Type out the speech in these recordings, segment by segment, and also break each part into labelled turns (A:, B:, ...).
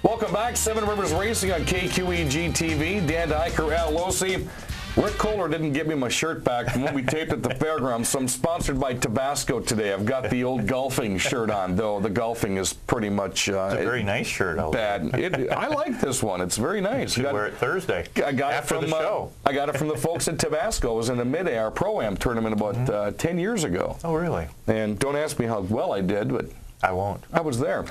A: Welcome back. Seven Rivers Racing on KQEG-TV. Dan Dyker, Al Losi. Rick Kohler didn't give me my shirt back from when we taped at the fairgrounds, so I'm sponsored by Tabasco today. I've got the old golfing shirt on, though the golfing is pretty much
B: it's a very nice shirt.
A: Bad. I like this one. It's very nice.
B: You should wear it Thursday after the show.
A: I got it from the folks at Tabasco. It was in a mid-air Pro-Am tournament about 10 years ago.
B: Oh, really?
A: And don't ask me how well I did, but
B: I won't.
A: I was there.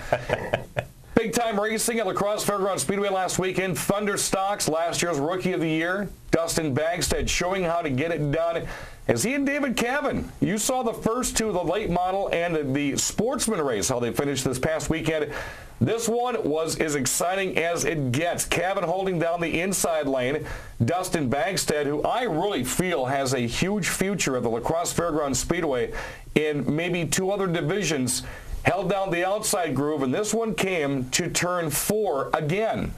A: Big-time racing at La Crosse Speedway last weekend. Thunder Stocks, last year's Rookie of the Year. Dustin Bagstead showing how to get it done. As he and David Cavan, you saw the first two, the late model and the Sportsman race, how they finished this past weekend. This one was as exciting as it gets. Cavan holding down the inside lane. Dustin Bagstead, who I really feel has a huge future at the La Crosse Speedway in maybe two other divisions, held down the outside groove, and this one came to turn 4 again.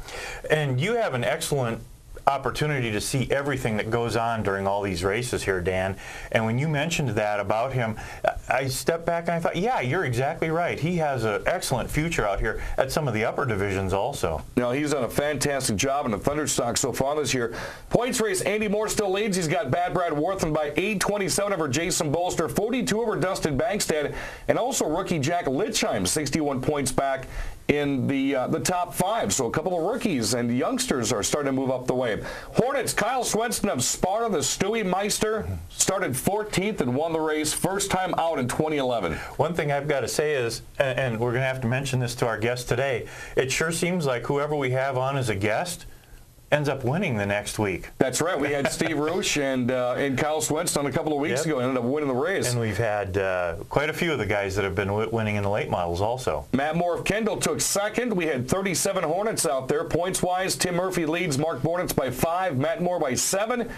B: And you have an excellent opportunity to see everything that goes on during all these races here, Dan. And when you mentioned that about him, I stepped back and I thought, yeah, you're exactly right. He has an excellent future out here at some of the upper divisions also.
A: No, he's done a fantastic job in the Thunderstock so far this year. Points race, Andy Moore still leads. He's got Bad Brad Worthman by 8:27 over Jason Bolster, 42 over Dustin Bankstead, and also rookie Jack Litchheim, 61 points back in the top 5. So a couple of rookies and youngsters are starting to move up the way. Hornets, Kyle Swenson of Sparta, the Stewie Meister, started 14th and won the race, first time out in 2011.
B: One thing I've got to say is, and we're going to have to mention this to our guest today, it sure seems like whoever we have on as a guest ends up winning the next week.
A: That's right. We had Steve Roosh and Kyle Swenson a couple of weeks ago, ended up winning the race.
B: And we've had quite a few of the guys that have been winning in the late models also.
A: Matt Moore of Kendall took second. We had 37 Hornets out there. Points-wise, Tim Murphy leads Mark Bornitz by 5, Matt Moore by 7,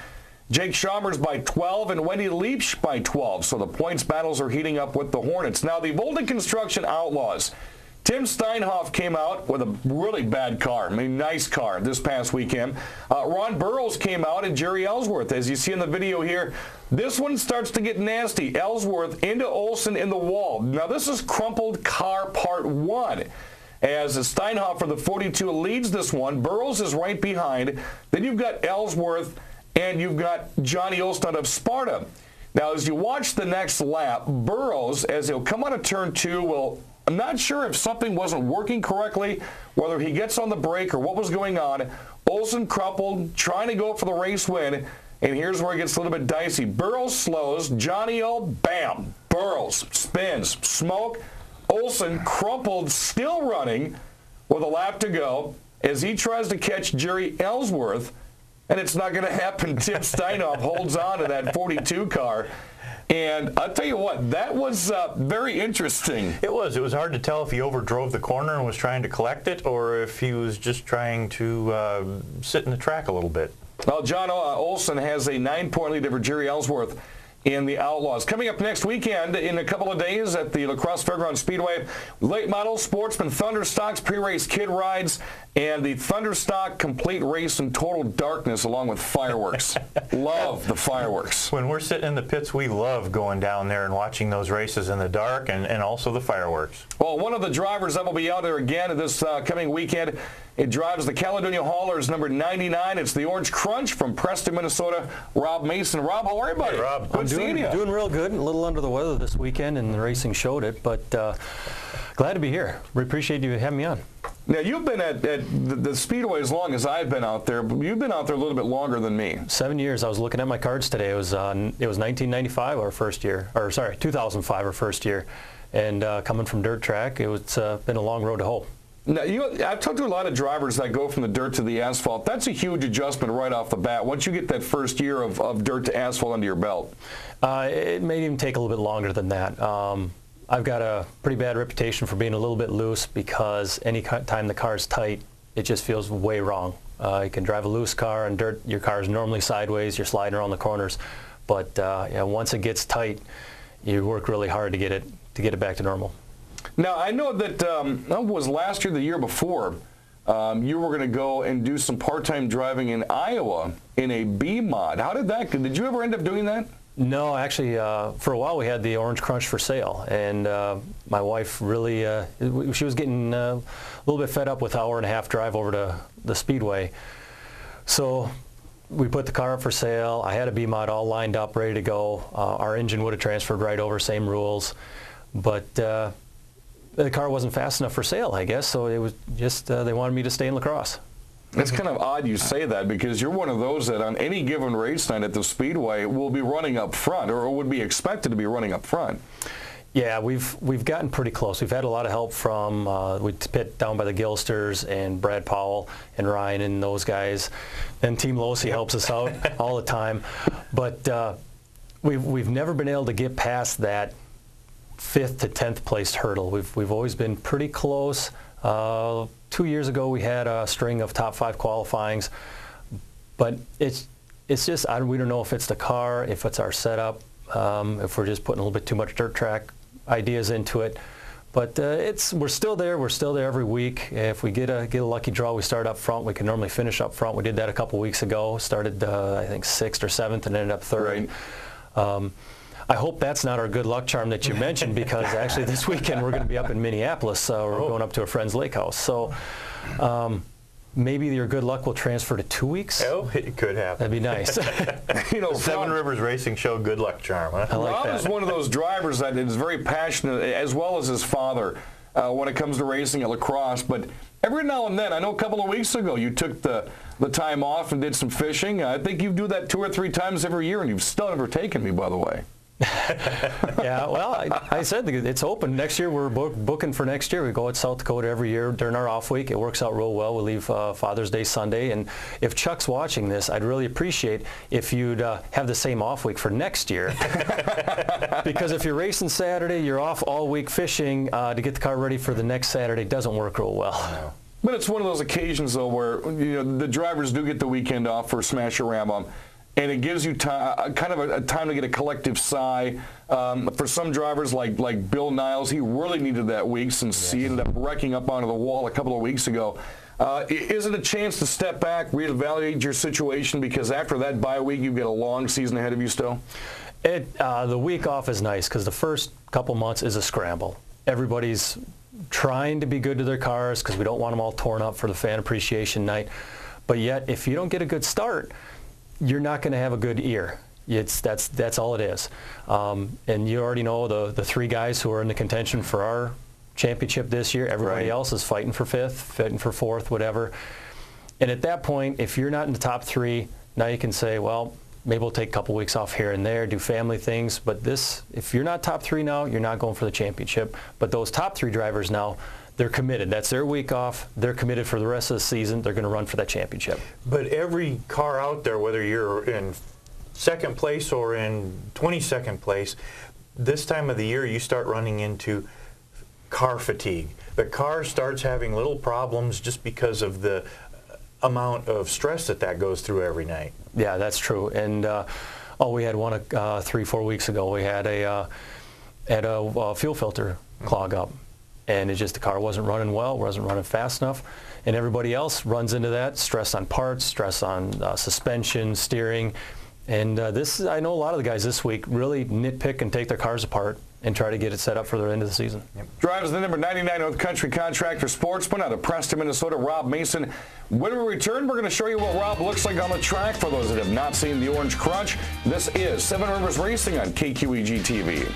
A: Jake Chalmers by 12, and Wendy Leach by 12. So the points battles are heating up with the Hornets. Now, the Volden Construction Outlaws. Tim Steinhoff came out with a really bad car, I mean, nice car this past weekend. Ron Burrows came out, and Jerry Ellsworth, as you see in the video here. This one starts to get nasty. Ellsworth into Olson in the wall. Now, this is crumpled car part 1. As Steinhoff for the 42 leads this one, Burrows is right behind. Then you've got Ellsworth, and you've got Johnny Olson of Sparta. Now, as you watch the next lap, Burrows, as he'll come out of turn 2, will... I'm not sure if something wasn't working correctly, whether he gets on the brake or what was going on. Olson crumpled, trying to go for the race win, and here's where it gets a little bit dicey. Burrows slows, Johnny O, bam, Burrows spins, smoke. Olson crumpled, still running with a lap to go as he tries to catch Jerry Ellsworth, and it's not going to happen. Tim Steinhoff holds on to that 42 car. And I'll tell you what, that was very interesting.
B: It was. It was hard to tell if he overdrove the corner and was trying to collect it, or if he was just trying to sit in the track a little bit.
A: Well, John Olson has a 9-point lead over Jerry Ellsworth in the Outlaws. Coming up next weekend, in a couple of days at the La Crosse Speedway, late model, Sportsman, Thunderstocks, pre-race kid rides, and the Thunderstock complete race in total darkness along with fireworks. Love the fireworks.
B: When we're sitting in the pits, we love going down there and watching those races in the dark and also the fireworks.
A: Well, one of the drivers that will be out there again this coming weekend, it drives the Caledonia Haulers, number 99. It's the Orange Crunch from Preston, Minnesota. Rob Mason. Rob, how are you, buddy?
B: Hey, Rob.
A: Good seeing you.
C: Doing real good. A little under the weather this weekend, and the racing showed it, but glad to be here. We appreciate you having me on.
A: Now, you've been at the Speedway as long as I've been out there, but you've been out there a little bit longer than me.
C: 7 years. I was looking at my cards today. It was 1995 our first year, or sorry, 2005 our first year, and coming from dirt track, it's been a long road to hoe.
A: Now, I've talked to a lot of drivers that go from the dirt to the asphalt. That's a huge adjustment right off the bat. Once you get that first year of dirt to asphalt under your belt.
C: It may even take a little bit longer than that. I've got a pretty bad reputation for being a little bit loose because any time the car's tight, it just feels way wrong. You can drive a loose car and dirt, your car's normally sideways, you're sliding around the corners. But yeah, once it gets tight, you work really hard to get it back to normal.
A: Now, I know that that was last year, the year before, you were going to go and do some part-time driving in Iowa in a B mod. How did that go? Did you ever end up doing that?
C: No, actually, for a while we had the Orange Crunch for sale, and my wife really, she was getting a little bit fed up with hour-and-a-half drive over to the Speedway. So we put the car up for sale. I had a B-Mod all lined up, ready to go. Our engine would have transferred right over, same rules, but the car wasn't fast enough for sale, I guess, so it was just they wanted me to stay in La Crosse.
A: It's kind of odd you say that, because you're one of those that on any given race night at the Speedway will be running up front, or would be expected to be running up front.
C: Yeah, we've gotten pretty close. We've had a lot of help from we pit down by the Gilsters and Brad Powell and Ryan and those guys, and Team Losi helps us out all the time. But we've never been able to get past that 5th to 10th place hurdle. We've always been pretty close. 2 years ago we had a string of top 5 qualifyings, but it's just we don't know if it's the car, if it's our setup, if we're just putting a little bit too much dirt track ideas into it. But we're still there. We're still there every week. If we get a lucky draw, we start up front. We can normally finish up front. We did that a couple weeks ago. Started I think 6th or 7th and ended up 3rd. Right. I hope that's not our good luck charm that you mentioned, because actually this weekend we're going to be up in Minneapolis. We're going up to a friend's lake house. So maybe your good luck will transfer to 2 weeks.
B: Oh, it could happen.
C: That'd be nice.
A: You know,
B: Seven Rivers Racing Show good luck charm. Huh?
C: I like
A: Rob
C: that.
A: is one of those drivers that is very passionate, as well as his father, when it comes to racing at La Crosse. But every now and then, I know a couple of weeks ago you took the time off and did some fishing. I think you do that 2 or 3 times every year, and you've still never taken me, by the way.
C: Yeah, well, I said it's open. Next year, we're booking for next year. We go to South Dakota every year during our off week. It works out real well. We leave Father's Day Sunday. And if Chuck's watching this, I'd really appreciate if you'd have the same off week for next year. Because if you're racing Saturday, you're off all week fishing to get the car ready for the next Saturday. Doesn't work real well.
B: No.
A: But it's one of those occasions, though, where the drivers do get the weekend off for Smash or Ram 'Em. And it gives you kind of a time to get a collective sigh. For some drivers like Bill Niles, he really needed that week since he ended up wrecking up onto the wall a couple of weeks ago. Is it a chance to step back, reevaluate your situation, because after that bye week, you've got a long season ahead of you still?
C: The week off is nice, because the first couple months is a scramble. Everybody's trying to be good to their cars because we don't want them all torn up for the fan appreciation night. But yet, if you don't get a good start, you're not going to have a good year. That's all it is. And you already know the 3 guys who are in the contention for our championship this year. Everybody else is fighting for 5th, fighting for 4th, whatever. And at that point, if you're not in the top 3, now you can say, well, maybe we'll take a couple weeks off here and there, do family things. But if you're not top 3 now, you're not going for the championship. But those top 3 drivers now, they're committed. That's their week off. They're committed for the rest of the season. They're going to run for that championship.
B: But every car out there, whether you're in 2nd place or in 22nd place, this time of the year you start running into car fatigue. The car starts having little problems just because of the amount of stress that goes through every night.
C: Yeah, that's true. And we had one 3-4 weeks ago. We had a fuel filter clog up. And the car wasn't running well, wasn't running fast enough. And everybody else runs into that, stress on parts, stress on suspension, steering. And I know a lot of the guys this week really nitpick and take their cars apart and try to get it set up for the end of the season.
A: Yep. Drives the number 99 North Country Contractor Sportsman out of Preston, Minnesota, Rob Mason. When we return, we're going to show you what Rob looks like on the track for those that have not seen the Orange Crunch. This is 7 Rivers Racing on KQEG TV.